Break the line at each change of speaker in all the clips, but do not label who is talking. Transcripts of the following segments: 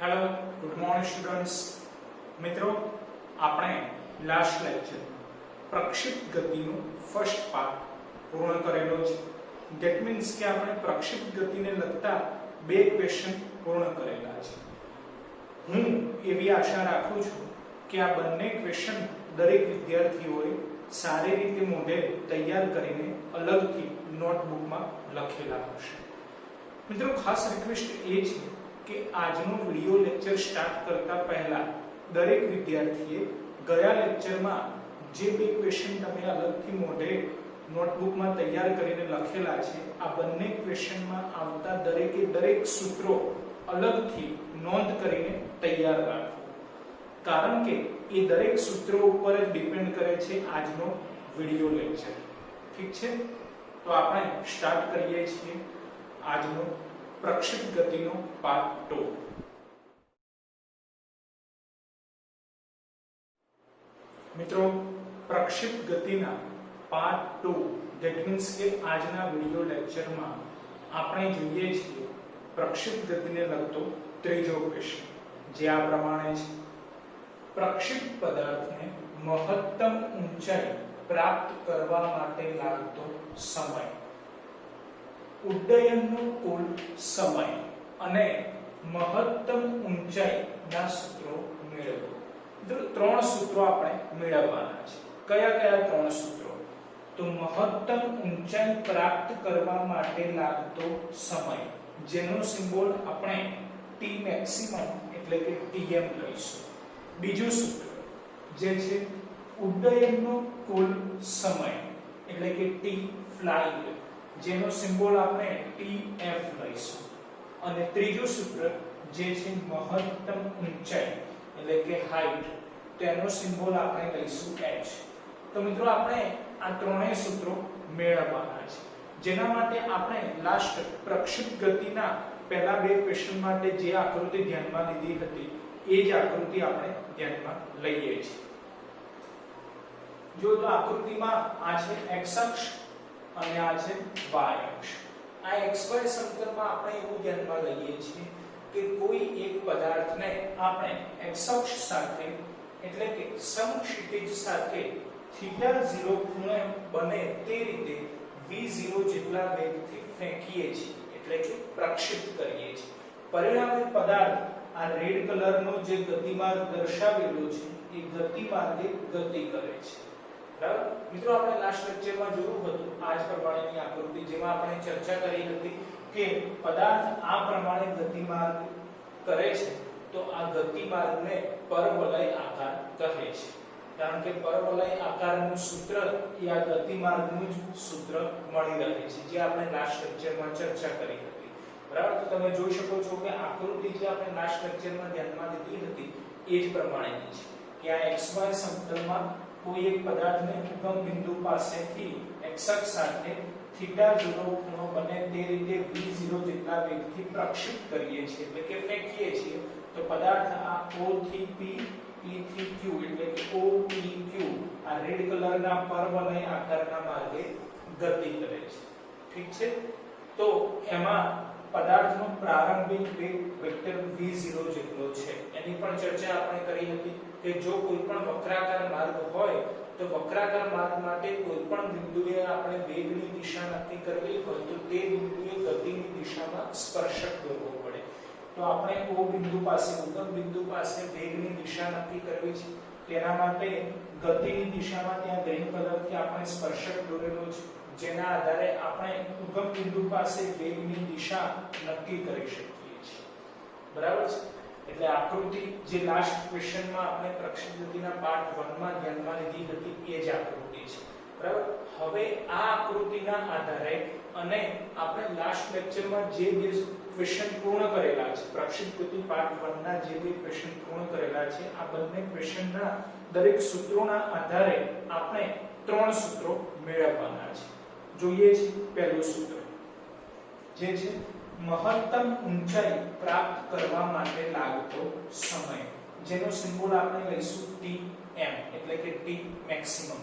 Hello good morning students મિત્રો આપણે last lecture પ્રક્ષિપ્ત ગતિનું first part પૂર્ણ કરેલો છે ધેટ મીન્સ કે આપણે પ્રક્ષિપ્ત ગતિને લગતા બે ક્વેશ્ચન પૂર્ણ કરેલા છે હું એવી આશા રાખું છું કે આ બંને ક્વેશ્ચન દરેક વિદ્યાર્થીઓએ સારી રીતે મોઢે તૈયાર કરીને અલગથી નોટબુકમાં લખેલા હશે મિત્રો ખાસ રિક્વેસ્ટ એ છે કે આજનો વિડિયો લેક્ચર સ્ટાર્ટ કરતા પહેલા દરેક વિદ્યાર્થીએ ગયા લેક્ચરમાં જે બે ક્વેશ્ચન તમે અલગથી મોઢે નોટબુકમાં તૈયાર કરીને લખેલા છે આ બંને ક્વેશ્ચનમાં આવતા દરેક સૂત્રો અલગથી નોંધ કરીને તૈયાર રાખો કારણ કે એ દરેક સૂત્રો ઉપર જ ડિપેન્ડ કરે છે આજનો વિડિયો લેક્ચર ઠીક છે તો આપણે સ્ટાર્ટ કરીએ છીએ આજનો પ્રક્ષિપ્ત ગતિનો પાર્ટ 2 મિત્રો પ્રક્ષિપ્ત ગતિના પાર્ટ 2 ધેટ મીન્સ કે આજના વિડિયો લેક્ચરમાં આપણે જોઈએ છીએ પ્રક્ષિપ્ત ગતિને લગતો ત્રીજો ક્વેશ્ચન જે આ પ્રમાણે છે પ્રક્ષિપ્ત પદાર્થને મહત્તમ ઊંચાઈ પ્રાપ્ત કરવા માટે લાગતો સમય ઉડ્ડયનનો કુલ સમય અને મહત્તમ ઊંચાઈના સૂત્રો મેળવો ત્રણ સૂત્રો આપણે મેળવવાના છે કયા ત્રણ સૂત્રો તો મહત્તમ ઊંચાઈ પ્રાપ્ત કરવા માટે લાગતો સમય જેનો સિમ્બોલ આપણે t મેક્સિમમ એટલે કે tm લઈશું બીજું સૂત્ર જે છે ઉડ્ડયનનો કુલ સમય એટલે કે t ફ્લાઇટ જેનો સિમ્બોલ આપણે tf લઈશું અને ત્રીજું સૂત્ર જે છે મહત્તમ ઊંચાઈ એટલે કે હાઈટ તેનો સિમ્બોલ આપણે લઈશું h તો મિત્રો આપણે આ ત્રણેય સૂત્રો મેળવવાના છે જેના માટે આપણે લાસ્ટ પ્રક્ષિપ્ત ગતિના પહેલા બે ક્વેશ્ચન માટે જે આકૃતિ ધ્યાનમાં લીધી હતી એ જ આકૃતિ આપણે ધ્યાનમાં લઈએ છીએ જો તો આકૃતિમાં આ છે x અક્ષ અને આ છે y અક્ષ આ xy સમતલમાં આપણે એવું ધ્યાનમાં લઈએ છીએ કે કોઈ એક પદાર્થને આપણે x અક્ષ સાથે એટલે કે સમક્ષિતિજ સાથે θ0 ખૂણે બને તે રીતે v0 જેટલા વેગથી ફેંકીએ છીએ એટલે કે પ્રક્ષિપ્ત કરીએ છીએ પરિણામે પદાર્થ આ રેડ કલરનો જે ગતિમાર્ગ દર્શાવેલો છે એ ગતિમાર્ગે ગતિ કરે છે બરાબર મિત્રો આપણે લાસ્ટ લેક્ચરમાં જોયું હતું આ જ પ્રમાણેની આકૃતિ જેમાં આપણે ચર્ચા કરી હતી કે પદાર્થ આ પ્રમાણે ગતિમાર્ગ કરે છે તો આ ગતિમાર્ગને પરવલય આકાર કહે છે કારણ કે પરવલય આકારનું સૂત્ર એ આ ગતિમાર્ગનું જ સૂત્ર મળી રહે છે જે આપણે લાસ્ટ લેક્ચરમાં ચર્ચા કરી હતી બરાબર તો તમે જોઈ શકો છો કે આકૃતિ જે આપણે લાસ્ટ લેક્ચરમાં ધ્યાનમાં લીધી હતી એ જ પ્રમાણેની છે કે આ xy સમતલમાં કોઈ એક પદાર્થને ઉગમ બિંદુ પાસેથી x અક્ષ સાથે θ0 ખૂણો બને તે રીતે v0 જેટલા વેગથી પ્રક્ષિપ્ત કરીએ છીએ એટલે કે ફેંકીએ છીએ તો પદાર્થ આ o થી p p થી q એટલે કે o p q આ રેડ કલરના પરવલય આકારના માર્ગે ગતિ કરે છે ઠીક છે તો એમાં પદાર્થનો પ્રારંભિક વેગ વેક્ટર v0 જેટલો છે એની પણ ચર્ચા આપણે કરી હતી કે જો કોઈ પણ વક્રાકાર માર્ગ હોય તો વક્રાકાર માર્ગ માટે કોઈ પણ બિંદુએ આપણે વેગની દિશા નક્કી કરવી હોય તો તે બિંદુએ ગતિની દિશામાં સ્પર્શક દોરવો પડે તો આપણે o બિંદુ પાસે ઉગમ બિંદુ પાસે વેગની દિશા નક્કી કરવી છે તેના માટે ગતિની દિશામાં ત્યાં ગ્રીન કલરથી આપણે સ્પર્શક દોરેલો છે જેના આધારે આપણે ઉગમ બિંદુ પાસે વેગની દિશા નક્કી કરી શકીએ છીએ બરાબર છે એટલે આકૃતિ જે લાસ્ટ ક્વેશ્ચનમાં આપણે પ્રક્ષિપ્ત ગતિના પાર્ટ 1 માં ધ્યાનમાં લીધી હતી એ જ આકૃતિ છે બરાબર હવે આ આકૃતિના આધારે અને આપણે લાસ્ટ લેક્ચરમાં જે બે ક્વેશ્ચન પૂર્ણ કરેલા છે પ્રક્ષિપ્ત ગતિ પાર્ટ 1 ના જે બે ક્વેશ્ચન પૂર્ણ કરેલા છે આ બંને ક્વેશ્ચનના દરેક સૂત્રોના આધારે આપણે ત્રણ સૂત્રો મેળવવાના છે જોઈએ છે પહેલું સૂત્ર જે છે મહત્તમ ઊંચાઈ પ્રાપ્ત કરવા માટે લાગતો સમય જેનો સિમ્બોલ આપણે લઈશું tm એટલે કે t મેક્સિમમ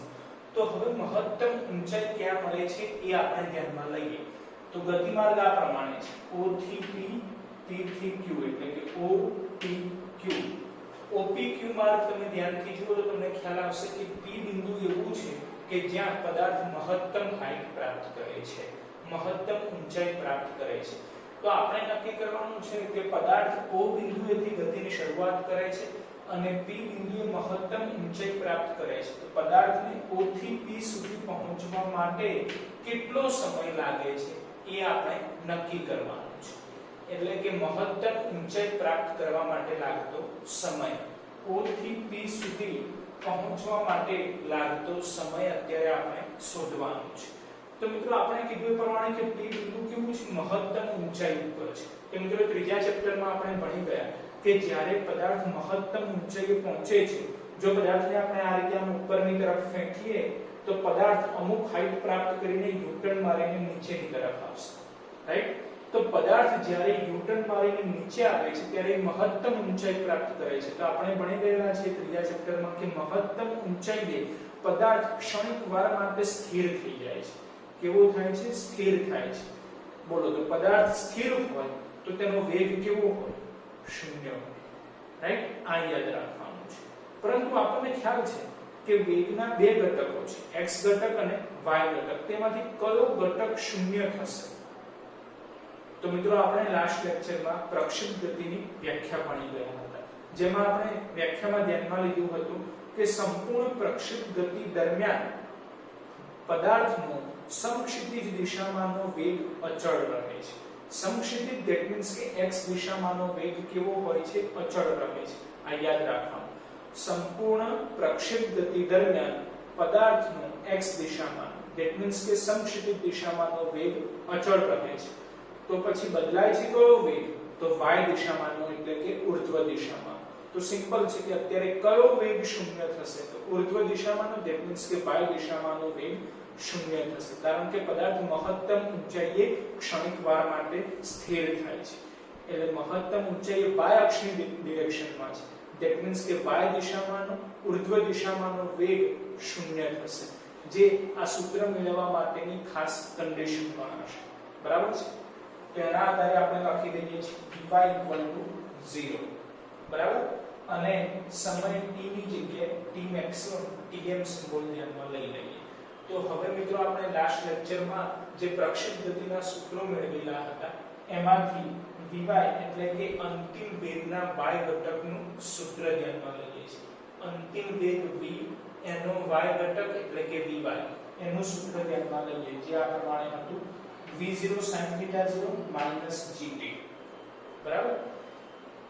તો હવે મહત્તમ ઊંચાઈ ક્યાં મળે છે એ આપણે ધ્યાનમાં લઈએ તો ગતિમાર્ગ આ પ્રમાણે છે o થી p p થી q એટલે કે o p OPQ OPQ માર્ગ તમે ધ્યાનથી જુઓ તો તમને ખ્યાલ આવશે કે P બિંદુ એવું છે કે જ્યાં પદાર્થ મહત્તમ હાઈટ પ્રાપ્ત કરે છે, મહત્તમ ઊંચાઈ પ્રાપ્ત કરે છે. તો આપણે નક્કી કરવાનું છે કે પદાર્થ O બિંદુએથી ગતિની શરૂઆત કરે છે અને P બિંદુએ મહત્તમ ઊંચાઈ પ્રાપ્ત કરે છે. તો પદાર્થને O થી P સુધી પહોંચવા માટે કેટલો સમય લાગે છે એ આપણે નક્કી કરવાનું છે. એટલે કે મહત્તમ ઊંચાઈ પ્રાપ્ત કરવા માટે લાગતો સમય, O થી P સુધી પહોંચવા માટે લાગતો સમય અત્યારે આપણે શોધવાનો છે. તો મિત્રો આપણે કીધું એ પ્રમાણે કે P બિંદુ કેવું છે, મહત્તમ ઊંચાઈ ઉપર છે. તો મિત્રો ત્રીજા ચેપ્ટરમાં આપણે ભણી ગયા કે જ્યારે પદાર્થ મહત્તમ ઊંચાઈએ પહોંચે છે, જો પદાર્થને આપણે આ રીતે આમ ઉપરની તરફ ફેંકીએ તો પદાર્થ અમુક હાઈટ પ્રાપ્ત કરીને યુ-ટર્ન મારીને નીચેની તરફ આવશે, રાઈટ? તો પદાર્થ જ્યારે યુ-ટર્ન મારીને નીચે આવે છે ત્યારે મહત્તમ ઊંચાઈ પ્રાપ્ત કરે છે. તો આપણે ભણી ગયેલા છે ત્રીજા ચેપ્ટરમાં કે મહત્તમ ઊંચાઈએ પદાર્થ ક્ષણિક વાર માટે સ્થિર થઈ જાય છે. કેવો થાય છે? સ્થિર થાય છે. બોલો, તો પદાર્થ સ્થિર હોય તો તેનો વેગ કેવો હોય? શૂન્ય હોય, રાઈટ? આ યાદ રાખવાનું છે. પરંતુ આપણને ખ્યાલ છે કે વેગના બે ઘટકો છે, x ઘટક અને y ઘટક. તેમાંથી કયો ઘટક શૂન્ય થશે? તો મિત્રો આપણે લાસ્ટ લેક્ચરમાં પ્રક્ષિપ્ત ગતિની વ્યાખ્યા ભણી ગયા હતા, જેમાં આપણે વ્યાખ્યામાં ધ્યાનમાં લીધું હતું કે સંપૂર્ણ પ્રક્ષિપ્ત ગતિ દરમિયાન પદાર્થનો સમક્ષિતિજ દિશામાંનો વેગ અચળ રહે છે. સમક્ષિતિજ ધેટ મીન્સ કે x દિશામાંનો વેગ કેવો હોય છે? અચળ રહે છે. આ યાદ રાખવાનું. સંપૂર્ણ પ્રક્ષિપ્ત ગતિ દરમિયાન પદાર્થનો x દિશામાં ધેટ મીન્સ કે સમક્ષિતિજ દિશામાંનો વેગ અચળ રહે છે. તો પછી બદલાય છે કયો વેગ? તો y દિશામાંનો, એટલે કે ઉર્ધ્વ દિશામાં. તો સિમ્પલ છે કે અત્યારે કયો વેગ શૂન્ય થશે? તો ઉર્ધ્વ દિશામાંનો, ધેટ મીન્સ કે y દિશામાંનો વેગ શૂન્ય થશે, કારણ કે પદાર્થ મહત્તમ ઊંચાઈએ ક્ષણિક વાર માટે સ્થિર થાય છે. એટલે મહત્તમ ઊંચાઈએ y અક્ષની ડિરેક્શનમાં છે, ધેટ મીન્સ કે y દિશામાંનો, ઉર્ધ્વ દિશામાંનો વેગ શૂન્ય થશે, જે આ સૂત્ર મેળવવા માટેની ખાસ કન્ડિશન પણ હશે. બરાબર છે? તેના આધારે આપણે લખી દઈએ છીએ y 0. બરાબર? અને સમય t ની જગ્યાએ t maximum tm સિમ્બોલ ધ્યાનમાં લઈ લઈએ. તો હવે મિત્રો આપણે લાસ્ટ લેક્ચરમાં જે પ્રક્ષિપ્ત ગતિના સૂત્રો મેળવેલા હતા એમાંથી vy એટલે કે અંતિમ વેગના y ઘટકનું સૂત્ર ધ્યાનમાં લઈએ છીએ. અંતિમ વેગ v એનો y ઘટક એટલે કે vy એનું સૂત્ર ધ્યાનમાં લઈએ, જે આ પ્રમાણે હતું v0 sin θ 0 gt. બરાબર?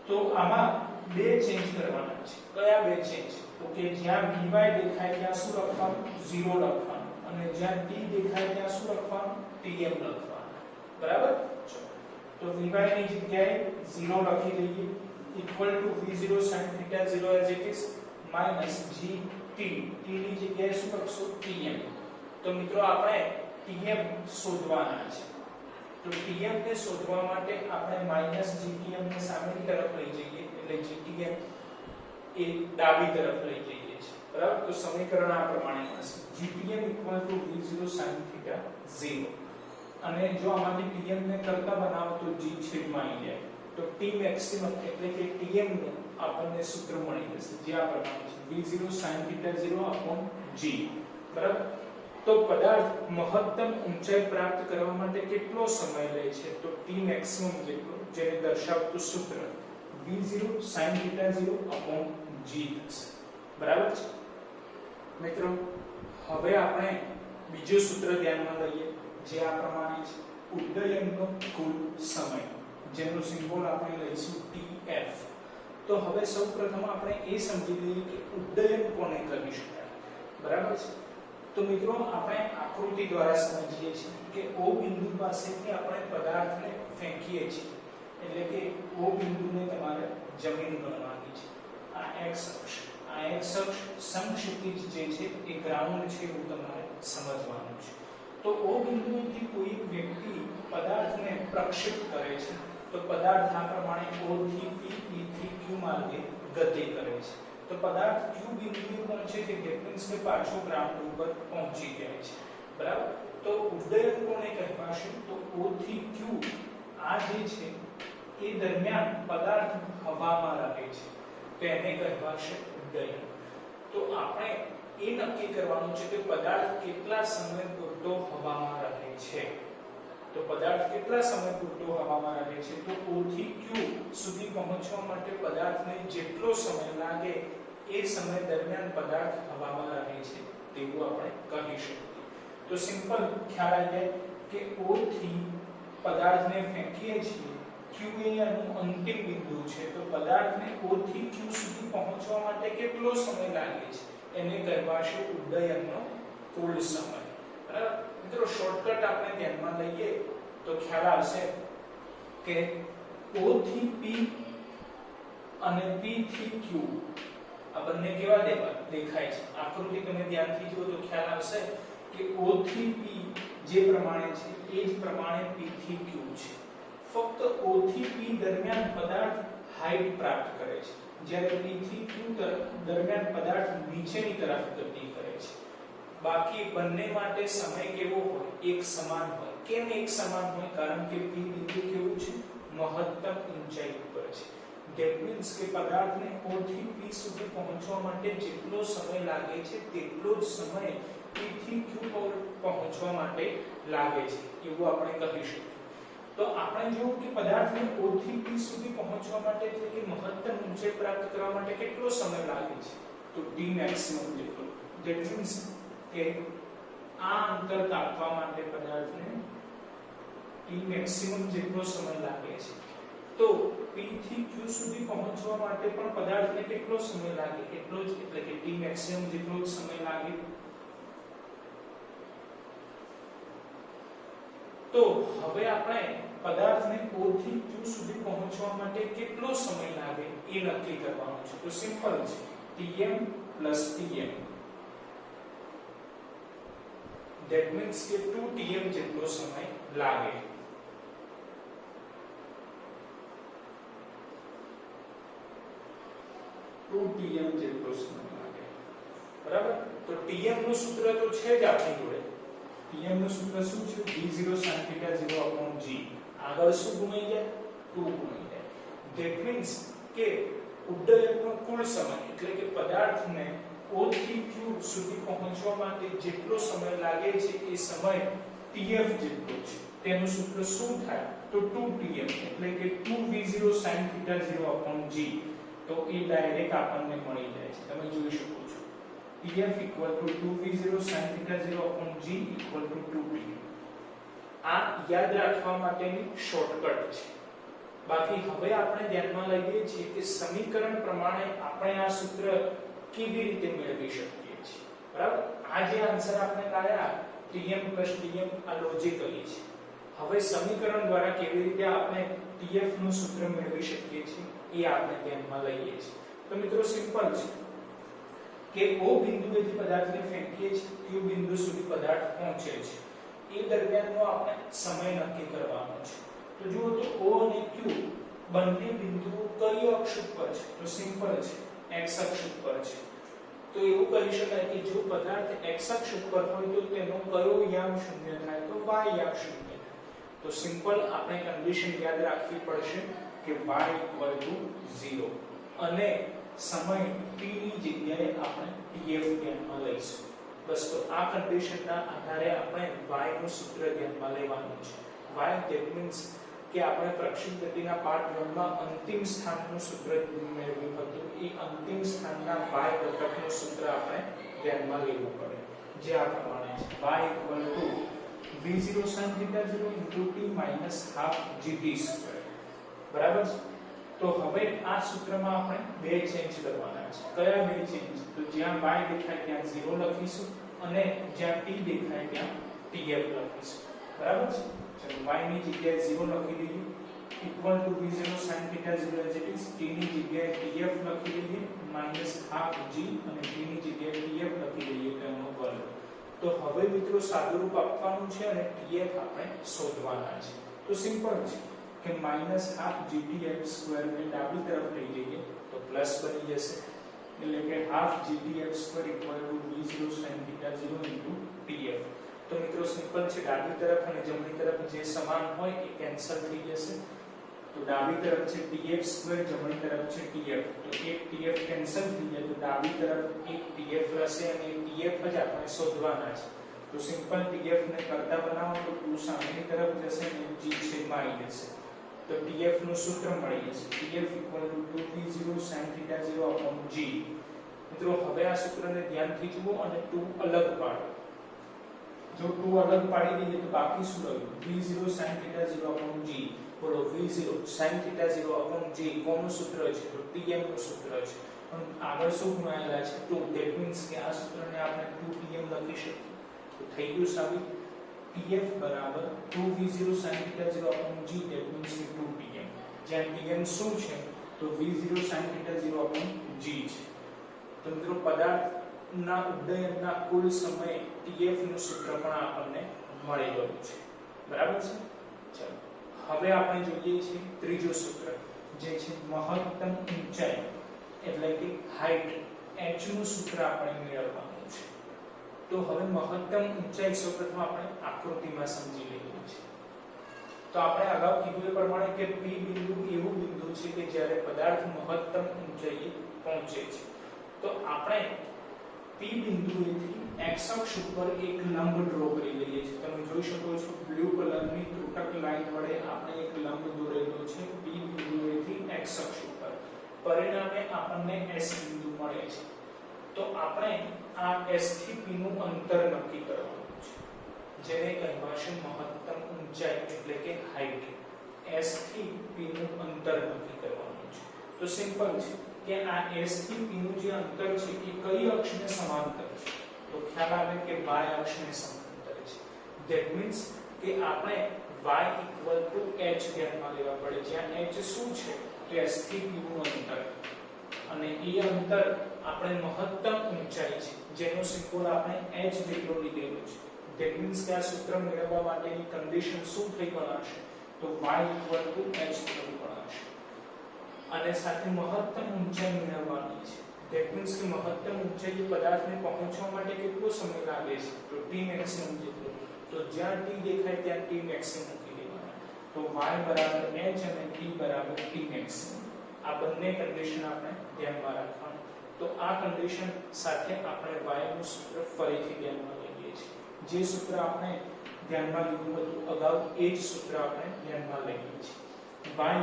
તો આમાં બે ચેન્જ કરવાના છે. કયા બે ચેન્જ? તો કે જ્યાં vy દેખાય ત્યાં શું લખવાનું? 0 લખવાનું, અને જ્યાં t દેખાય ત્યાં શું લખવાનું? tm લખવાનું. બરાબર? તો vy ની જગ્યાએ 0 લખી દઈએ equal to v0 sin θ 0 as it is minus gt. t ની જગ્યાએ શું લખશું? tm. તો મિત્રો આપણે tm શોધવાના છે. તો tm ને શોધવા માટે આપણે માઈનસ gtm ને સામેની તરફ લઈ જઈએ, એટલે gtm એ ડાબી તરફ લઈ જઈએ છીએ. બરાબર? તો સમીકરણ આ પ્રમાણે મળશે gtm v0 sin θ 0. અને જો આમાંથી tm ને કરતા બનાવો તો g છેદમાં આવી જાય, તો t maximum એટલે કે tm નું આપણને સૂત્ર મળી જશે, જે આ પ્રમાણે છે v0 sin θ 0 g. બરાબર? તો પદાર્થ મહત્તમ ઊંચાઈ પ્રાપ્ત કરવા માટે કેટલો સમય લે છે? તો t maximum જેટલો, જેને દર્શાવતું સૂત્ર v0 sin θ 0 g થશે. બરાબર છે મિત્રો? હવે આપણે બીજું સૂત્ર ધ્યાનમાં લઈએ, જે આ પ્રમાણે છે ઉડ્ડયનનો કુલ સમય, જેનો સિમ્બોલ આપણે લઈશું tf. તો હવે સૌપ્રથમ આપણે એ સમજી લઈએ કે ઉડ્ડયન કોને કરી શકાય. બરાબર છે? તો મિત્રો આપણે આકૃતિ દ્વારા સમજીએ છીએ કે O બિંદુ પાસેથી આપણે પદાર્થને ફેંકીએ છીએ, એટલે કે O બિંદુને તમારે જમીન ગણવાની છે. આ x અક્ષ, આ x અક્ષ સમક્ષિતિજ જે છે એ ગ્રાઉન્ડ છે એવું તમારે સમજવાનું છે. તો O બિંદુથી કોઈ વ્યક્તિ પદાર્થને પ્રક્ષિપ્ત કરે છે, તો પદાર્થ આ પ્રમાણે O થી P, P થી Q માર્ગે ગતિ કરે છે. તો પદાર્થ Q બિંદુએ પહોંચે છે, ધેટ મીન્સ કે પાછો ગ્રાઉન્ડ ઉપર પહોંચી જાય છે. બરાબર? તો ઉડ્ડયન કોને કહેવાશે? તો O થી Q આ જે છે એ એ દરમિયાન પદાર્થ હવામાં રહે છે તો એને કહેવાશે ઉડ્ડયન. તો આપણે એ નક્કી કરવાનું છે કે પદાર્થ કેટલા સમય પૂરતો હવામાં રહે છે. તો પદાર્થ કેટલા સમય પૂરતો હવામાં રહે છે તો O થી Q સુધી પહોંચવા માટે પદાર્થને જેટલો સમય લાગે એ સમય દરમિયાન પદાર્થ હવામાં રહે છે તેવું આપણે કહી શકીએ. તો સિમ્પલ ખ્યાલ આવી જાય કે O થી પદાર્થને ફેંકીએ છીએ, Q એ એનું અંતિમ બિંદુ છે, તો પદાર્થને O થી Q સુધી પહોંચવા માટે કેટલો સમય લાગે છે એને કહેવાશે ઉડ્ડયનનો કુલ સમય. બરાબર મિત્રો, શોર્ટકટ આપણે ધ્યાનમાં લઈએ તો ખ્યાલ આવશે કે O થી P અને P થી Q આ બંને કેવા દેખાય છે. આકૃતિ તમે ધ્યાનથી જુઓ તો ખ્યાલ આવશે કે O થી P જે પ્રમાણે છે એ જ પ્રમાણે P થી Q છે. ફક્ત O થી P દરમિયાન પદાર્થ હાઈટ પ્રાપ્ત કરે છે, જ્યારે P થી Q દરમિયાન પદાર્થ નીચેની તરફ ગતિ કરે છે. બાકી બંને માટે સમય કેવો હોય? એક સમાન હોય. કેમ એક સમાન હોય? કારણ કે P બિંદુ કેવું છે? મહત્તમ ઊંચાઈ ઉપર છે. ધેટ મીન્સ કે પદાર્થને O થી P સુધી પહોંચવા માટે જેટલો સમય લાગે છે તેટલો જ સમય P થી Q પર પહોંચવા માટે લાગે છે એવું આપણે કહી શકીએ. તો આપણે જોયું કે પદાર્થને O થી P સુધી પહોંચવા માટે એટલે કે મહત્તમ ઊંચાઈ પ્રાપ્ત કરવા માટે કેટલો સમય લાગે છે તો T મેક્સિમમ જેટલો. ધેટ મીન્સ કે આ અંતર કાપવા માટે પદાર્થને T મેક્સિમમ જેટલો સમય લાગે છે. તો P થી Q સુધી પહોંચવા માટે પણ પદાર્થને કેટલો સમય લાગે એટલો જ, એટલે કે T મેક્સિમમ જેટલો જ સમય લાગે. તો હવે આપણે પદાર્થને O થી Q સુધી પહોંચવા માટે કેટલો સમય લાગે એ નક્કી કરવાનું છે. તો સિમ્પલ છે, Tm Tm. That means કે 2Tm જેટલો સમય લાગે. Tm જેટલો સમય લાગે. બરાબર? તો Tm નું સૂત્ર તો છે જ આપણી જોડે. Tm નું સૂત્ર શું છે? V0 sin θ 0 G. આગળ શું ગુણાઈ જાય? 2 ગુણાઈ જાય. That means કે ઉડ્ડયનનો કુલ સમય એટલે કે પદાર્થને O થી Q સુધી પહોંચવા માટે જેટલો સમય લાગે છે એ સમય Tf જેટલો છે. તેનું સૂત્ર શું થાય? તો 2Tm એટલે કે 2V0 sin θ 0 G. તો એ ડાયરેક્ટ આપણને મળી જાય છે. તમે જોઈ શકો છો Tf 2V0 sin θ 0 G 2Tm. આ યાદ રાખવા માટેની શોર્ટકટ છે. બાકી હવે આપણે ધ્યાનમાં લઈએ છીએ કે સમીકરણ પ્રમાણે આપણે આ સૂત્ર કેવી રીતે મેળવી શકીએ છીએ. બરાબર? આ જે આન્સર આપણે લાયા Tm Tm આ લોજિકલી છે. હવે સમીકરણ દ્વારા કેવી રીતે આપણે Tf નું સૂત્ર મેળવી શકીએ છીએ એ આપણે ધ્યાનમાં લઈએ છીએ. તો મિત્રો સિમ્પલ છે કે O બિંદુએથી પદાર્થને ફેંકીએ છીએ, Q બિંદુ સુધી પદાર્થ પહોંચે છે. એ દરમિયાનનો આપણે સમય નક્કી કરવાનો છે. તો જુઓ તો O અને Q બંને બિંદુઓ કઈ અક્ષ ઉપર છે? તો સિમ્પલ છે, x અક્ષ ઉપર છે. તો એવું કહી શકાય કે જો પદાર્થ x અક્ષ ઉપર હોય તો તેનો કયો યામ શૂન્ય થાય? તો y યામ શૂન્ય થાય. તો સિમ્પલ આપણે કન્ડિશન યાદ રાખવી પડશે કે y 0 અને સમય t ની જગ્યાએ આપણે tf ધ્યાનમાં લઈશું. બસ, તો આ કન્ડિશનના આધારે આપણે y નું સૂત્ર ધ્યાનમાં લેવાનું છે. y that means કે આપણે પ્રક્ષેપ ગતિના પાર્ટ 1 માં અંતિમ સ્થાનનું સૂત્ર મેળવ્યું હતું. એ અંતિમ સ્થાનના y ઘટકનું સૂત્ર આપણે ધ્યાનમાં લેવું પડે, જે આ પ્રમાણે છે y v0 sin θ 0 t -half gt². બરાબર? તો હવે આ સૂત્રમાં આપણે બે ચેન્જ કરવાના છે. કયા બે ચેન્જ? તો જ્યાં y દેખાય ત્યાં 0 લખીશું અને જ્યાં t દેખાય ત્યાં tf લખીશું. બરાબર છે? ચલો y ની જગ્યાએ 0 લખી દઈએ equal to v0 sin θ 0 as it is. t ની જગ્યાએ tf લખી દઈએ -half g અને t ની જગ્યાએ tf લખી દઈએ તેનો વર્ગ. તો હવે મિત્રો સાદુરૂપ આપવાનું છે અને tf આપણે શોધવાના છે. તો સિમ્પલ છે કે -half gtf² ને ડાબી તરફ લઈ જઈએ તો પ્લસ બની જશે, એટલે કે half gtf² v0 sin θ 0 tf. તો મિત્રો સિમ્પલ છે, ડાબી તરફ અને જમણી તરફ જે સમાન હોય એ કેન્સલ થઈ જશે તો ડાબી તરફ છે tf2, જમણી તરફ છે tf, તો એક tf કેન્સલ થઈ જાય તો ડાબી તરફ એક tf રહેશે અને tf જ આપણે શોધવાના છે. તો સિમ્પલ tf ને કરતા બનાવો તો 2 સામેની તરફ જશે અને g છેદમાં આવી જશે. તો tf નું સૂત્ર મળી જશે tf 2v0 sin θ 0 g. મિત્રો હવે આ સૂત્રને ધ્યાનથી જુઓ અને 2 અલગ પાડો. જો 2 અલગ પાડી દઈએ તો બાકી શું રહ્યું? v0 sin θ 0 g. બોલો v0 sin θ 0 g કોનું સૂત્ર છે? તો tm નું સૂત્ર છે. પણ આગળ શું ગુણાયેલા છે? 2. ધેટ મીન્સ કે આ સૂત્રને આપણે 2tm લખી શકીએ. તો થઈ ગયું સાબિત. tf બરાબર 2v0 sin θ 0 g that means કે 2tm. જ્યાં tm શું છે? તો v0 sin θ 0 g છે. તો મિત્રો પદાર્થના ઉડ્ડયનના કુલ સમયે tf નું સૂત્ર પણ આપણને મળી ગયું છે. બરાબર છે? ચાલો હવે આપણે જોઈએ છીએ ત્રીજો સૂત્ર જે છે મહત્તમ ઊંચાઈ એટલે કે હાઈટ h નું સૂત્ર આપણે મેળવવાનું છે. તો હવે મહત્તમ ઊંચાઈ સૌપ્રથમ આપણે આકૃતિમાં સમજી લઈએ છીએ. તો આપણે અગાઉ કીધું એ પ્રમાણે કે p બિંદુ એવું બિંદુ છે કે જ્યારે પદાર્થ મહત્તમ ઊંચાઈએ પહોંચે છે. તો આપણે p બિંદુએથી x અક્ષ ઉપર એક લંબ ડ્રો કરી લઈએ છીએ. તમે જોઈ શકો છો બ્લુ કલરની ત્રુટક લાઈન વડે આપણે એક લંબ દોરેલો છે p બિંદુએથી x અક્ષ ઉપર. પરિણામે આપણને s બિંદુ મળે છે. તો આપણે આ s થી p નું અંતર નક્કી કરવાનું છે જેને કહેવાશે મહત્તમ ઊંચાઈ એટલે કે હાઈટ. s થી p નું અંતર નક્કી કરવાનું છે. તો સિમ્પલ છે કે આ s થી p નું જે અંતર છે એ કઈ અક્ષને સમાંતર છે? તો ખ્યાલ આવે કે y અક્ષને સમાંતર છે. ધેટ મીન્સ કે આપણે y h ધ્યાનમાં લેવા પડે. જ્યાં h શું છે? તો s થી p નું અંતર અને એ અંતર આપણે મહત્તમ ઊંચાઈ છે જેનો સિમ્બોલ આપણે h જેટલો લીધેલો છે. ધેટ મીન્સ કે આ સૂત્ર મેળવવા માટેની કન્ડિશન શું થઈ ગણાશે? તો y h થવું ગણાશે. અને સાથે મહત્તમ ઊંચાઈ મેળવવાની છે. ધેટ મીન્સ કે મહત્તમ ઊંચાઈ પદાર્થને પહોંચવા માટે કેટલો સમય લાગે છે? તો t મેક્સિમમ જેટલો. તો જ્યાં t દેખાય ત્યાં t મેક્સિમમ મૂકી દેવાના. તો y બરાબર h અને t બરાબર t મેક્સિમમ. આ બંને કન્ડિશન આપણે ધ્યાનમાં રાખવાની. તો આ કન્ડિશન સાથે આપણે y નું સૂત્ર ફરીથી ધ્યાનમાં લઈએ છીએ. જે સૂત્ર આપણે ધ્યાનમાં લીધું હતું અગાઉ એ જ સૂત્ર આપણે ધ્યાનમાં લઈએ છીએ. y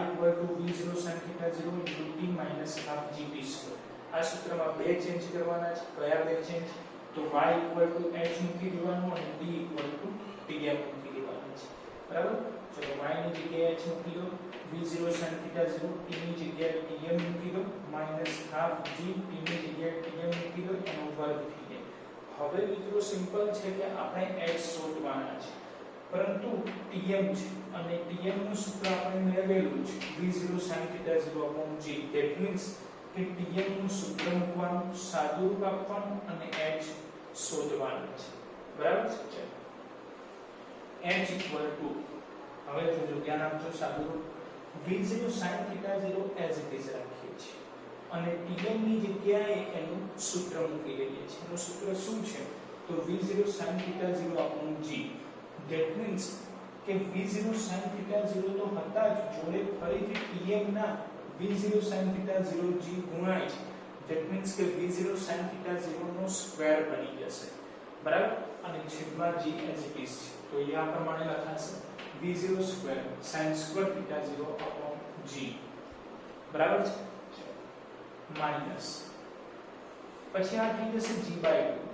v0 sin θ 0 t half gp2. આ સૂત્રમાં બે ચેન્જ કરવાના છે. કયા બે ચેન્જ? તો y h મૂકી દેવાનું અને t tm મૂકી દેવાનું છે. બરાબર? ચલો y ની જગ્યાએ h મૂકી દો, v0 sin θ 0 t ની જગ્યાએ tm મૂકી દો half g t ની જગ્યાએ tm મૂકી દો એનો વર્ગ થઈ જાય. હવે મિત્રો સિમ્પલ છે કે આપણે h શોધવાના છે. પરંતુ tm છે અને tm નું સૂત્ર આપણે મેળવેલું છે v0 sin θ 0 g. That means કે tm નું સૂત્ર મૂકવાનું, સાદુરૂપ આપવાનું અને h શોધવાનું છે. બરાબર છે? h હવે જોજો ધ્યાન આપજો સાદુરૂપ v0 sin θ 0 as it is રાખીએ છીએ અને tm ની જગ્યાએ એનું સૂત્ર મૂકી દઈએ છીએ. એનું સૂત્ર શું છે? તો v0 sin θ 0 g. That means કે v0 sin θ 0 તો હતા જ, જોડે ફરીથી tm ના v0 sin θ 0 g ગુણાય છે. ધેટ મીન્સ કે v0 sin θ 0 નો સ્ક્વેર બની જશે. બરાબર? અને છેદમાં g as it is છે. તો એ આ પ્રમાણે લખાશે v0 square sin square θ 0 g. બરાબર છે? માઈનસ પછી આ થઈ જશે g/2.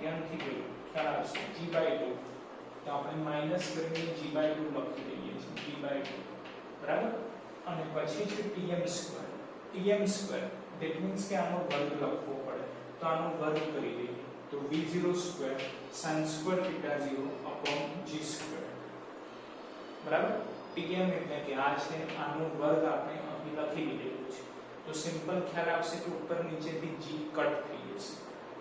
ધ્યાનથી જોજો, ખ્યાલ આવશે g/2. તો આપણે માઈનસ કરીને g/2 લખી દઈએ છીએ g/2. બરાબર? અને પછી છે tm square. tm square that means કે આનો વર્ગ લખવો પડે. તો આનો વર્ગ કરી દઈએ તો v0 square sin square θ 0 g square. બરાબર? tm એટલે કે આ છે, આનો વર્ગ આપણે અહીં લખી દીધેલું છે. તો સિમ્પલ ખ્યાલ આવશે કે ઉપર નીચેથી g કટ થઈ જશે.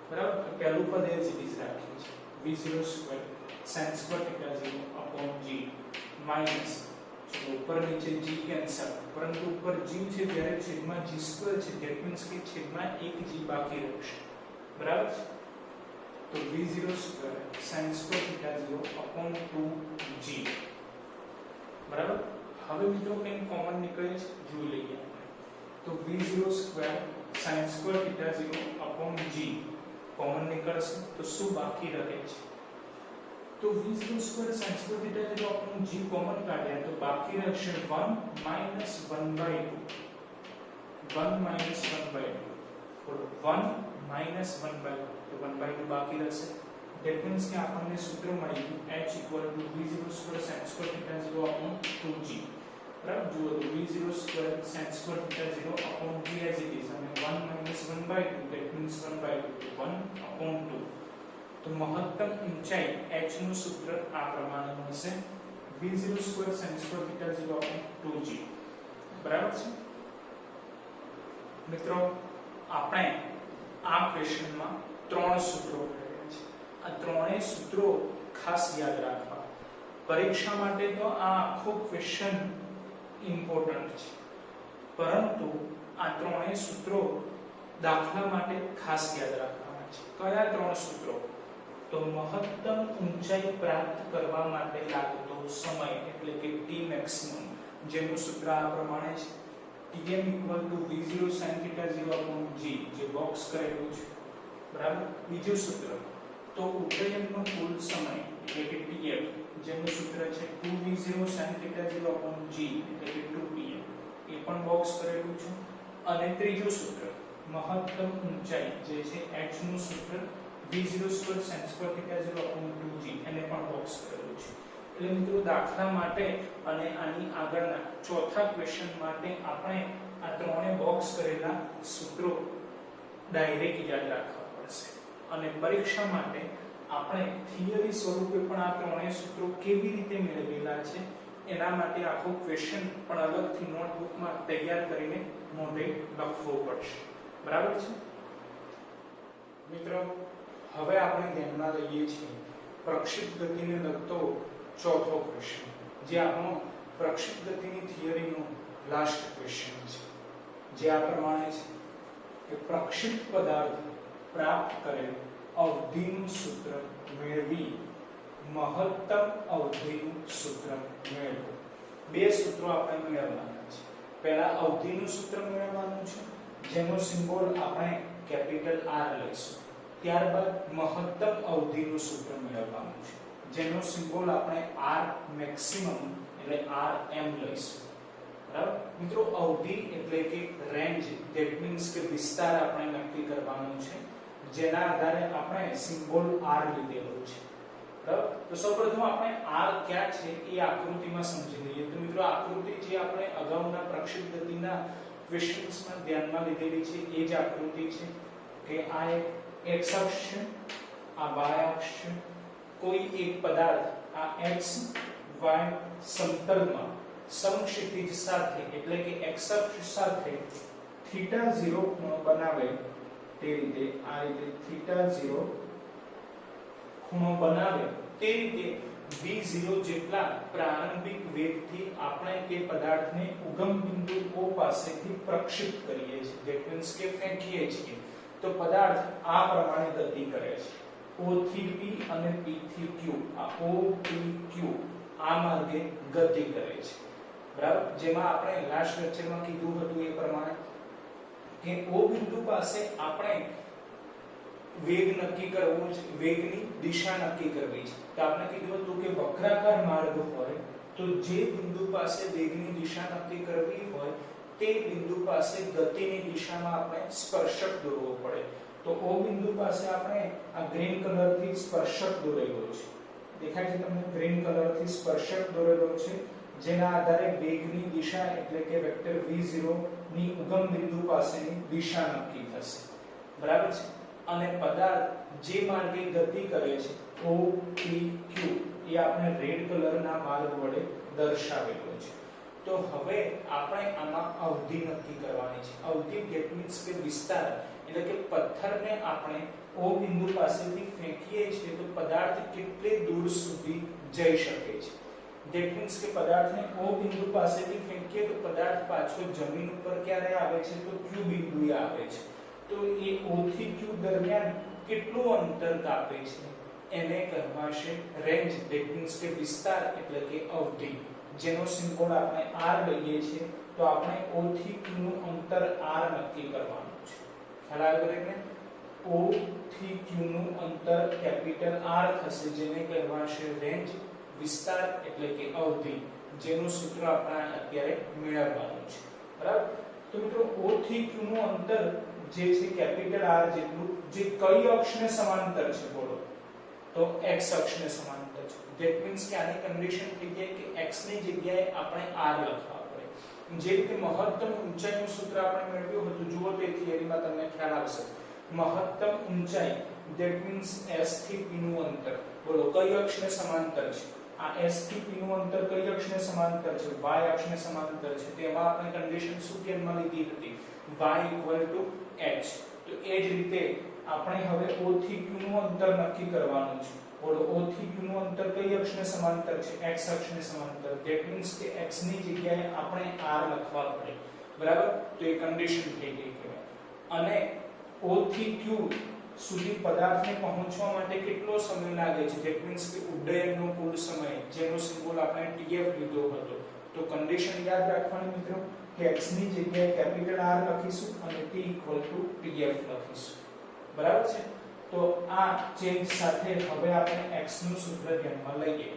બરાબર? તો પહેલું પદ એ જ રીતે રાખીએ છીએ v0 square sin square θ 0 g minus ઉપર નીચે g કેન્સલ, પરંતુ ઉપર g છે જ્યારે છેદમાં g સ્ક્વેર છે. ધેટ મીન્સ કે છેદમાં એક g બાકી રહેશે. બરાબર? તો v0 square sin square θ 0 2g. બરાબર? હવે મિત્રો કંઈ કોમન નીકળે છે જોઈ લઈએ તો v0 square sin square theta 0 upon g common નીકળશે તો શું બાકી રહે છે તો v0 square sin square theta 0 upon g common કાઢ્યા તો બાકી રહેશે 1 minus 1/2 1 minus 1/2 બોલો 1 minus 1/2 તો 1/2 બાકી રહેશે that means કે આપણને સૂત્ર મળી h v0 square sin square theta 0 upon 2g બરાબર જુઓ તો v0 square sin square theta 0 upon g as it is અને 1 minus 1/2 that means 1/2 1 upon 2 તો મહત્તમ ઊંચાઈ h નું સૂત્ર આ પ્રમાણે મળશે v0 square sin square theta 0 upon 2g બરાબર છે મિત્રો આપણે આ ક્વેશ્ચનમાં ત્રણ સૂત્રો મેળવ્યા છે આ ત્રણેય સૂત્રો ખાસ યાદ રાખવા પરીક્ષા માટે તો આ આખો ક્વેશ્ચન ઇમ્પોર્ટન્ટ છે પરંતુ આ ત્રણેય સૂત્રો દાખલા માટે ખાસ યાદ રાખવાના છે કયા ત્રણ સૂત્રો તો મહત્તમ ઊંચાઈ પ્રાપ્ત કરવા માટે લાગતો સમય એટલે કે t maximum જેનું સૂત્ર આ પ્રમાણે છે Tm v0 sin theta 0 upon g જે બોક્સ કરેલું છે બરાબર બીજું સૂત્ર તો ઉત્તેજનનો કુલ સમય એટલે કે Tf જેનું સૂત્ર છે 2v0 sin theta 0 upon g એટલે કે 2pm એ પણ બોક્સ કરેલું છે અને ત્રીજું સૂત્ર મહત્તમ ઊંચાઈ જે છે h નું સૂત્ર v0 square sin square theta 0 upon 2g એને પણ બોક્સ કરેલું છે એટલે મિત્રો દાખલા માટે અને આની આગળના ચોથા ક્વેશ્ચન માટે આપણે આ ત્રણે બોક્સ કરેલા સૂત્રો ડાયરેક્ટ યાદ રાખવા પડશે અને પરીક્ષા માટે આપણે થિયરી સ્વરૂપે પણ આ ત્રણેય સૂત્રો કેવી રીતે મેળવેલા છે એના માટે આખો ક્વેશ્ચન પણ અલગથી નોટબુકમાં તૈયાર કરીને મોઢે લખવો પડશે બરાબર છે મિત્રો હવે આપણે ધ્યાનમાં લઈએ છીએ પ્રક્ષિપ્ત ગતિને લગતો ચોથો ક્વેશ્ચન જે આપણો પ્રક્ષિપ્ત ગતિની થિયરીનો લાસ્ટ ક્વેશ્ચન છે જે આ પ્રમાણે છે કે પ્રક્ષિપ્ત પદાર્થ પ્રાપ્ત કરેલ અવધિનું સૂત્ર મેળવી મહત્તમ અવધિનું સૂત્ર મેળવો બે સૂત્રો આપણે મેળવવાના છે પહેલા અવધિનું સૂત્ર મેળવવાનું છે જેનો સિમ્બોલ આપણે કેપિટલ R લઈશું ત્યારબાદ મહત્તમ અવધિનું સૂત્ર મેળવવાનું છે જેનો સિમ્બોલ આપણે R maximum એટલે RM લઈશું બરાબર મિત્રો અવધિ એટલે કે રેન્જ ધેટ મીન્સ કે વિસ્તાર આપણે નક્કી કરવાનો છે જેના આધારે આપણે સિમ્બોલ R લીધેલો છે બરાબર તો સૌપ્રથમ આપણે R ક્યાં છે એ આકૃતિમાં સમજી લઈએ તો મિત્રો આકૃતિ જે આપણે અગાઉના પ્રક્ષિપ્ત ગતિના ક્વેશ્ચન્સમાં ધ્યાનમાં લીધેલી છે એ જ આકૃતિ છે કે આ એક x અક્ષ છે આ y અક્ષ છે કોઈ એક પદાર્થ આ x y સમતલમાં સમક્ષિતિજ સાથે એટલે કે x અક્ષ સાથે θ0 ખૂણો બનાવે તે રીતે આ રીતે θ0 ખૂણો બનાવે તે રીતે v0 જેટલા પ્રારંભિક વેગથી આપણે તે પદાર્થને ઉગમ બિંદુ O પાસેથી પ્રક્ષિપ્ત કરીએ છીએ ધેટ મીન્સ કે ફેંકીએ છીએ તો પદાર્થ આ પ્રમાણે ગતિ કરે છે O થી P અને P થી Q આ O P Q આ માર્ગે ગતિ કરે છે બરાબર જેમાં આપણે લાસ્ટ લેક્ચરમાં કીધું હતું એ પ્રમાણે કે O બિંદુ પાસે આપણે વેગ નક્કી કરવો છે વેગની દિશા નક્કી કરવી છે તો આપણે કીધું હતું કે વક્રાકાર માર્ગ હોય તો જે બિંદુ પાસે વેગની દિશા નક્કી કરવી હોય તે બિંદુ પાસે ગતિની દિશામાં આપણે સ્પર્શક દોરવો પડે તો O બિંદુ પાસે આપણે આ ગ્રીન કલરથી સ્પર્શક દોરેલો છે દેખાય છે તમને ગ્રીન કલરથી સ્પર્શક દોરેલો છે જેના આધારે વેગની દિશા એટલે કે વેક્ટર v0 ની ઉગમ બિંદુ પાસેની દિશા નક્કી થશે બરાબર છે અને પદાર્થ જે માર્ગે ગતિ કરે છે O P Q એ આપણે રેડ કલરના માર્ગ વડે દર્શાવેલો છે તો હવે આપણે આમાં અવધિ નક્કી કરવાની છે અવધિ ધેટ મીન્સ કે વિસ્તાર એટલે કે પથ્થરને આપણે O બિંદુ પાસેથી ફેંકીએ છીએ તો પદાર્થ કેટલી દૂર સુધી જઈ શકે છે ધેટ મીન્સ કે પદાર્થને O બિંદુ પાસેથી ફેંકીએ તો પદાર્થ પાછો જમીન ઉપર ક્યારે આવે છે તો Q બિંદુએ આવે છે તો એ O થી Q દરમિયાન કેટલું અંતર કાપે છે એને કહેવાશે રેન્જ ધેટ મીન્સ કે વિસ્તાર એટલે કે અવધિ જેનો સિમ્બોલ આપણે r લઈએ છીએ તો આપણે o થી q નું અંતર r નક્કી કરવાનું છે ખ્યાલ આવ્યો દરેકને o થી q નું અંતર કેપિટલ R થશે જેને કહેવાશે રેન્જ વિસ્તાર એટલે કે અવધિ જેનું સૂત્ર આપણે અત્યારે મેળવવાનું છે બરાબર તો મિત્રો o થી q નું અંતર જે છે કેપિટલ R જેટલું જે કઈ અક્ષને સમાંતર છે બોલો તો x અક્ષને સમાંતર છે ધેટ મીન્સ કે આની કન્ડિશન થઈ ગઈ કે x ની જગ્યાએ આપણે r લખવા પડે જે રીતે મહત્તમ ઊંચાઈનું સૂત્ર આપણે મેળવ્યું હતું જુઓ તે થિયરીમાં તમને ખ્યાલ આવશે મહત્તમ ઊંચાઈ ધેટ મીન્સ s થી p નું અંતર બોલો કઈ અક્ષને સમાંતર છે આ s થી p નું અંતર કઈ અક્ષને સમાંતર છે y અક્ષને સમાંતર છે તેમાં આપણે કન્ડિશન શું ધ્યાનમાં લીધી હતી y h તો એ જ રીતે આપણે હવે o થી q નું અંતર નક્કી કરવાનું છે બોલો o થી q નું અંતર કઈ અક્ષને સમાંતર છે x અક્ષને સમાંતર ધેટ મીન્સ કે x ની જગ્યાએ આપણે r લખવા પડે બરાબર તો એ કન્ડિશન થઈ ગઈ કહેવાય અને o થી q સુધી પદાર્થને પહોંચવા માટે કેટલો સમય લાગે છે ધેટ મીન્સ કે ઉડ્ડયનનો કુલ સમય જેનો સિમ્બોલ આપણે tf લીધો હતો તો કન્ડિશન યાદ રાખવાની મિત્રો કે x ની જગ્યાએ કેપિટલ R લખીશું અને t tf લખીશું બરાબર છે તો આ ચેન્જ સાથે હવે આપણે x નું સૂત્ર ધ્યાનમાં લઈએ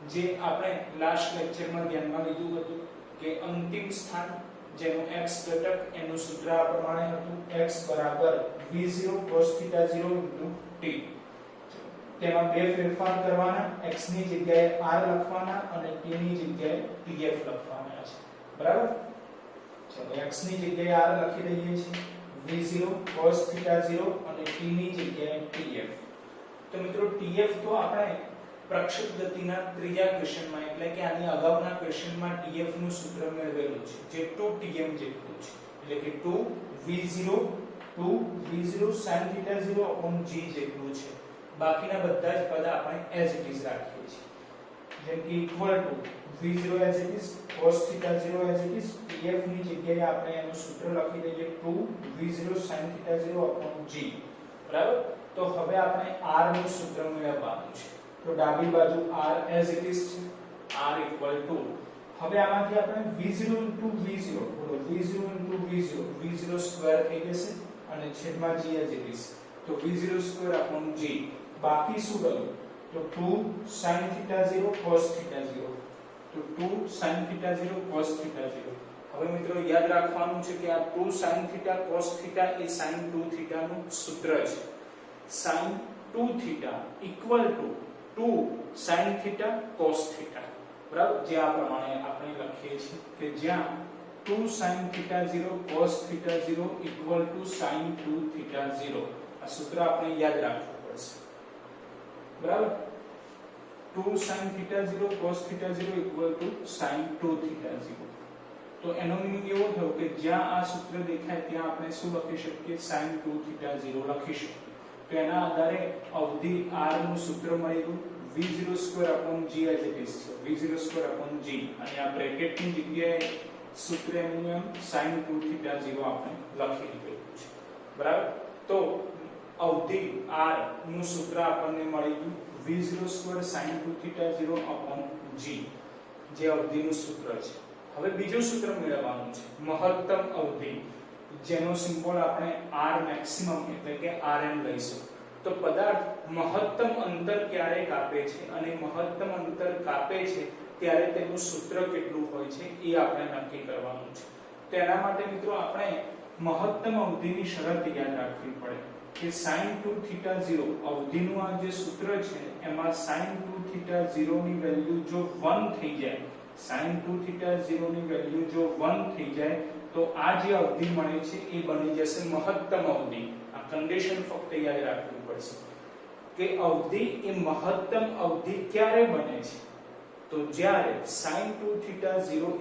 જે આપણે લાસ્ટ લેક્ચરમાં ધ્યાનમાં લીધું હતું કે અંતિમ સ્થાન જેનું x ઘટક એનું સૂત્ર આ પ્રમાણે હતું x v0 cos θ0 t તેમાં બે ફેરફાર કરવાના x ની જગ્યાએ r લખવાના અને t ની જગ્યાએ tf લખવાના છે બરાબર ચલો x ની જગ્યાએ r લખી દઈએ છીએ v0 cos θ0 અને t ની જગ્યાએ tf તો મિત્રો tf તો આપણે પ્રક્ષેપ ગતિના ત્રીજા ક્વેશ્ચનમાં એટલે કે આની અગાઉના ક્વેશ્ચનમાં tf નું સૂત્ર મેળવેલું છે જે 2tm જેટલું છે એટલે કે 2v0 sin θ0 g જેટલું છે બાકીના બધા જ પદ આપણે as it is રાખીએ છીએ જેમ કે equal to v0 as it is cos θ0 as it is tf ની જગ્યાએ આપણે એનું સૂત્ર લખી દઈએ 2v0 sin θ0 g બરાબર તો હવે આપણે r નું સૂત્ર મેળવવાનું છે તો ડાબી બાજુ r as it is છે r equal to હવે આમાંથી આપણે v0 v0 બોલો v0 v0 સ્ક્વેર થઈ જશે અને છેદમાં g as it is તો v0 સ્ક્વેર g બાકી શું રહ્યું તો 2 sin θ0 cos θ0 તો 2 sin θ0 cos θ0 હવે મિત્રો યાદ રાખવાનું છે કે આ 2 sin θ cos θ એ sin 2 θ નું સૂત્ર છે sin 2 θ equal to 2 sin θ cos θ બરાબર જે આ પ્રમાણે આપણે લખીએ છીએ કે જ્યાં 2 sin θ0 cos θ0 equal to sin 2 θ0 આ સૂત્ર આપણે યાદ રાખવું પડશે બરાબર 2 sin θ0 cos θ0 equal to sin 2 θ0 તો એનો મીનિંગ એવો થયો કે જ્યાં આ સૂત્ર દેખાય ત્યાં આપણે શું લખી શકીએ sin 2 θ0 લખી શકીએ તો એના આધારે અવધિ r નું સૂત્ર મળ્યું v0 square upon g as it is v0 square upon g અને આ બ્રેકેટ ની જગ્યાએ સૂત્ર એનું sin 2 θ0 આપણે લખી દીધું છે બરાબર તો અવધિ r નું સૂત્ર આપણને મળી ગયું v0 square sin 2 θ0 upon g જે અવધિનું સૂત્ર છે હવે બીજું સૂત્ર મેળવવાનું છે મહત્તમ અવધિ જેનો સિમ્બોલ આપણે r maximum એટલે કે rm લઈશું તો પદાર્થ મહત્તમ અંતર ક્યારે કાપે છે અને મહત્તમ અંતર કાપે છે ત્યારે તેનું સૂત્ર કેટલું હોય છે એ આપણે નક્કી કરવાનું છે તેના માટે મિત્રો આપણે મહત્તમ અવધિની શરત યાદ રાખવી પડે કે sin 2 θ0 અવધિનું આ જે સૂત્ર છે એમાં sin 2 θ0 ની વેલ્યુ જો 1 થઈ જાય sin 2 θ0 ની વેલ્યુ જો 1 થઈ જાય તો આ જે અવધિ મળે છે એ બની જશે મહત્તમ અવધિ આ કન્ડિશન ફક્ત યાદ રાખવી પડશે કે અવધિ એ મહત્તમ અવધિ ક્યારે બને છે તો જ્યારે sin 2 θ0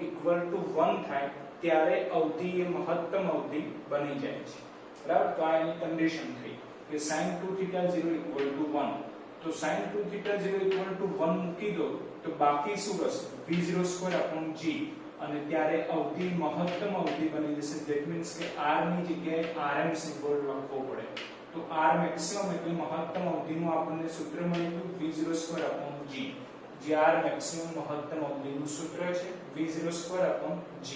1 થાય ત્યારે અવધિ એ મહત્તમ અવધિ બની જાય છે બરાબર તો આ એની કન્ડિશન થઈ કે sin 2 θ0 1 તો sin 2 θ0 1 મૂકી દો તો બાકી શું રહેશે v0 square g અને ત્યારે અવધિ મહત્તમ અવધિ બની જશે ધેટ મીન્સ કે r ની જગ્યાએ rm સિમ્બોલ લખવો પડે તો r મેક્સિમમ એટલે મહત્તમ અવધિનું આપણને સૂત્ર મળ્યું v0 square g જે r મેક્સિમમ મહત્તમ અવધિનું સૂત્ર છે v02/g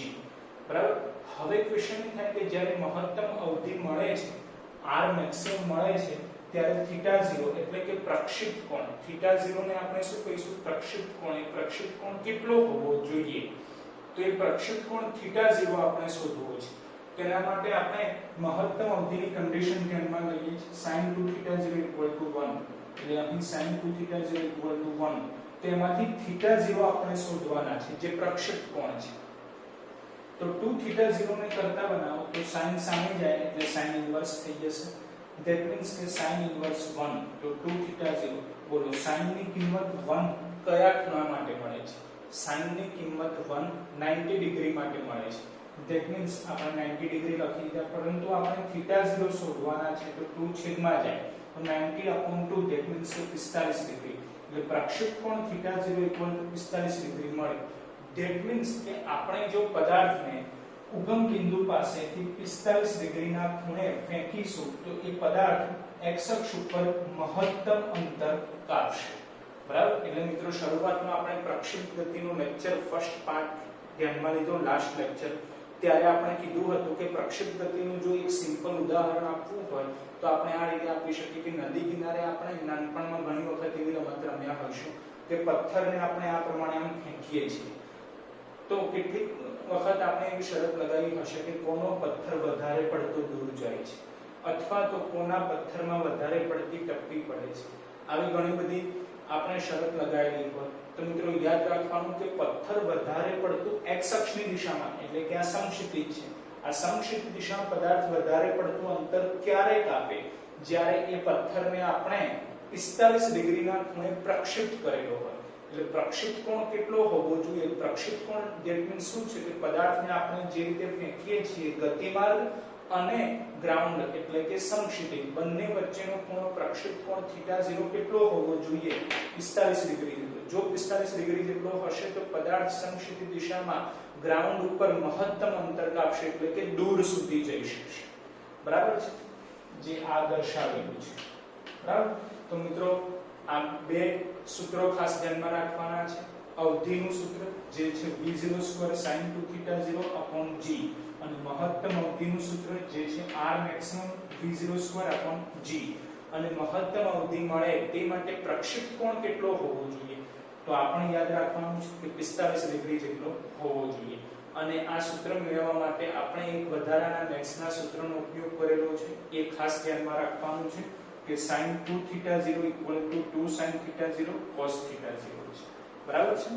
બરાબર। હવે ક્વેશ્ચન એ થાય કે જ્યારે મહત્તમ અવધિ મળે છે r મેક્સિમમ મળે છે ત્યારે θ0 એટલે કે પ્રક્ષિપ્ત કોણ, θ0 ને આપણે શું કહીશું પ્રક્ષિપ્ત કોણ। એ પ્રક્ષિપ્ત કોણ કેટલો હોવો જોઈએ, તો એ પ્રક્ષિપ્ત કોણ θ0 આપણે શોધવો છે। તેના માટે આપણે મહત્તમ અવધિની કન્ડિશન ધ્યાનમાં લઈએ છીએ sin 2θ0 1 એટલે અહીં sin 2θ0 1 તેમાંથી θ0 આપણે શોધવાના છે જે પ્રક્ષિપ્ત કોણ છે। તો 2θ0 ને કરતા બનાવો તો sin સામે જાય એટલે sin ઇન્વર્સ થઈ જશે। that means કે sin ઇન્વર્સ 1 તો 2θ0 બોલો sin ની કિંમત 1 કયા ખૂણા માટે મળે છે, sin ની કિંમત 1 90 ડિગ્રી માટે મળે છે। that means આપણે 90 ડિગ્રી લખી દીધા, પરંતુ આપણે θ0 શોધવાના છે તો 2 છેદમાં જાય તો 90/2 that means કે 45 ડિગ્રી એટલે પ્રક્ષિપ્ત કોણ θ0 45 ડિગ્રી મળે। that means કે આપણે જો પદાર્થને ઉગમ બિંદુ પાસેથી 45 ડિગ્રીના ખૂણે ફેંકીશું તો એ પદાર્થ x અક્ષ ઉપર મહત્તમ અંતર કાપશે બરાબર। એટલે મિત્રો શરૂઆતમાં આપણે પ્રક્ષિપ્ત ગતિનો લેક્ચર ફર્સ્ટ પાર્ટ ધ્યાનમાં લીધો લાસ્ટ લેક્ચર, ત્યારે આપણે કીધું હતું કે પ્રક્ષિપ્ત ગતિનું જો એક સિમ્પલ ઉદાહરણ આપવું હોય તો આપણે આ રીતે આપી શકીએ કે નદી કિનારે આપણે નાનપણમાં ઘણી વખત એવી રમત રમ્યા હોઈશું કે પથ્થરને આપણે આ પ્રમાણે આમ ફેંકીએ છીએ તો કેટલીક વખત આપણે એવી શરત લગાવી હશે કે કોનો પથ્થર વધારે પડતો દૂર જાય છે અથવા તો કોના પથ્થરમાં વધારે પડતી ટપ્પી પડે છે, આવી ઘણી બધી આપણે શરત લગાવેલી હોય તો મિત્રો યાદ રાખવાનું કે પથ્થર વધારે પડતું x અક્ષની દિશામાં એટલે કે આ સમક્ષિતિજ છે, આ સમક્ષિતિજ દિશામાં પદાર્થ વધારે પડતું અંતર ક્યારે કાપે, જ્યારે એ પથ્થરને આપણે 45 ડિગ્રીના ખૂણે પ્રક્ષિપ્ત કરેલો હોય। એટલે પ્રક્ષિપ્ત કોણ કેટલો હોવો જોઈએ, પ્રક્ષિપ્ત કોણ that means શું છે કે પદાર્થને આપણે જે રીતે ફેંકીએ છીએ ગતિમાર્ગ અને ગ્રાઉન્ડ એટલે કે સમક્ષિતિજ બંને વચ્ચેનો ખૂણો પ્રક્ષિપ્ત કોણ θ0 કેટલો હોવો જોઈએ 45 ડિગ્રી। જો 45 ડિગ્રી જેટલો હશે તો પદાર્થ સમક્ષિતિજ દિશામાં ગ્રાઉન્ડ ઉપર મહત્તમ અંતર કાપશે એટલે કે દૂર સુધી જઈ શકશે બરાબર છે, જે આ દર્શાવેલું છે બરાબર। તો મિત્રો આ બે સૂત્રો ખાસ ધ્યાનમાં રાખવાના છે। અવધિનું સૂત્ર જે છે v02 sin 2θ0/g અને મહત્તમ અવધિનું સૂત્ર જે છે r maximum v02/g અને મહત્તમ અવધિ મળે તે માટે પ્રક્ષિપ્ત કોણ કેટલો હોવો જોઈએ તો આપણે યાદ રાખવાનું છે કે 45 ડિગ્રી જેટલો હોવો જોઈએ। અને આ સૂત્ર મેળવવા માટે આપણે એક વધારાના મેથ્સના સૂત્રનો ઉપયોગ કરેલો છે, એ ખાસ ધ્યાનમાં રાખવાનું છે કે sin 2θ0 2 sin θ0 cos θ0 છે બરાબર છે।